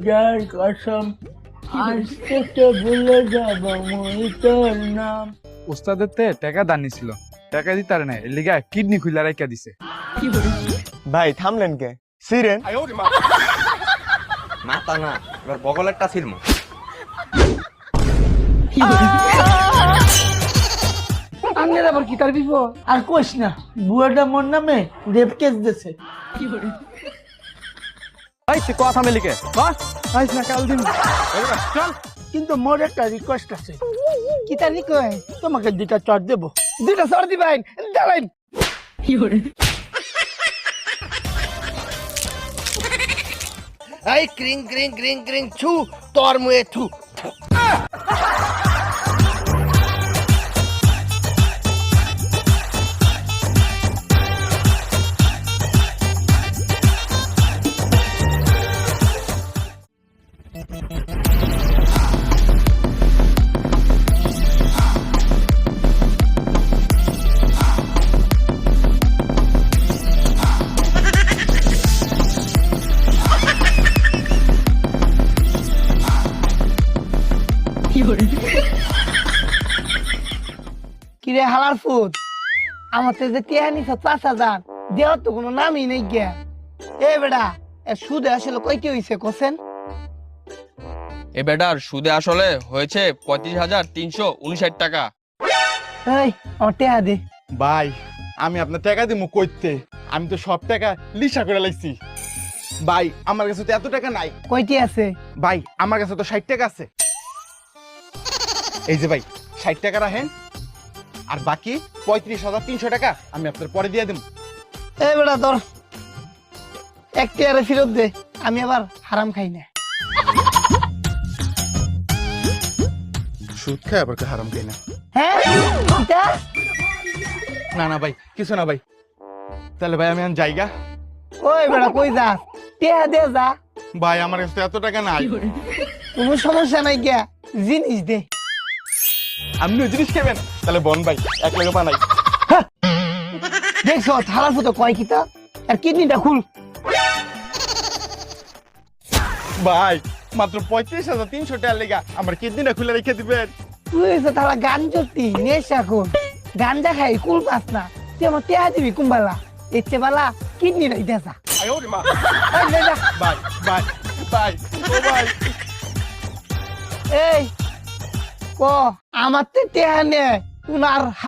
যার কসম আজকে তো ভুলে যাব মই তোর নাম। উস্তাদের তে টাকা দান নিছিল, টাকা দিতার নাই, এর লিগা কিডনি খুইলা রাইখা দিছে। ভাই থামলেন কে? সিরেন মাথা না, এবার বগলেরটা ছিলম। আঙ্গের আবার কি তার বিপদ? আর কোশ না, বুয়াটা মোর নামে রেপ কেস দিছে। ভাই তুই কথা মেলিকে আইস না কাল দিন চল, কিন্তু মোর একটা রিকোয়েস্ট আছে। কি তার রিকোয়েস্ট? তোমাকে দুইটা চট দেবো। দুইটা চট দিবেন, দাঁড়াইন। এই ক্রিং ক্রিং ক্রিং ক্রিং ছু তোর মুয়ে থু। কিরে হালার ফুট, আমার তো যে টিয়া নিছ ৫,০০০, দেহ তো কোনো নামই নেই গিয়া। এ বেড়া, এ সুদে আসলে কয়টি হইছে কোসেন? এ বেটার সুদে আসলে হয়েছে ৩৫,৩৫৯ টাকা। এই আমার টিয়া দে। ভাই আমি আপনার টাকা দিমু কইতে, আমি তো সব টাকা লিসা করে লাইছি। ভাই আমার কাছে তো এত টাকা নাই। কয়টি আছে? ভাই আমার কাছে তো ৬০ টাকা আছে। এই যে ভাই ৬০ টাকা রাখেন, আর বাকি ৩৫,৩০০ টাকা আমি আপনার পরে দিয়ে দেব। এই বেড়া ধর, এক টিয়ারে ফেরত দে, আমি আবার হারাম খাই না। সুদ খায় আবার হারাম খাই না। হ্যাঁ এটা? না না ভাই কিছু না ভাই, তাহলে ভাই আমি জায়গা। ওই বেড়া কই যাস? টিয়া দে যা। ভাই আমার কাছে তো এত টাকা নাই। কোনো সমস্যা নাই গিয়া, জিনিস দে। আপনি জিনিস খাবেন তাহলে বন ভাই এক লগে বানাই। দেখছো হালার ফুটো কয় কিতা, আর কিডনিটা খুল। ভাই মাত্র ৩৫,৩০০ টাকা লেগা আমার কিডনিটা খুলে রেখে দিবেন। তুই এসে তাহলে গান চলতি নেশা কোন গাঞ্জা খাই কুল পাস না, তুই আমার টিয়া দিবি কুম্বালা, ইচ্ছে বালা কিডনি রাই দেসা। ভাই ভাই ভাই ও ভাই এই ক আমার তে টিয়া নে, উনার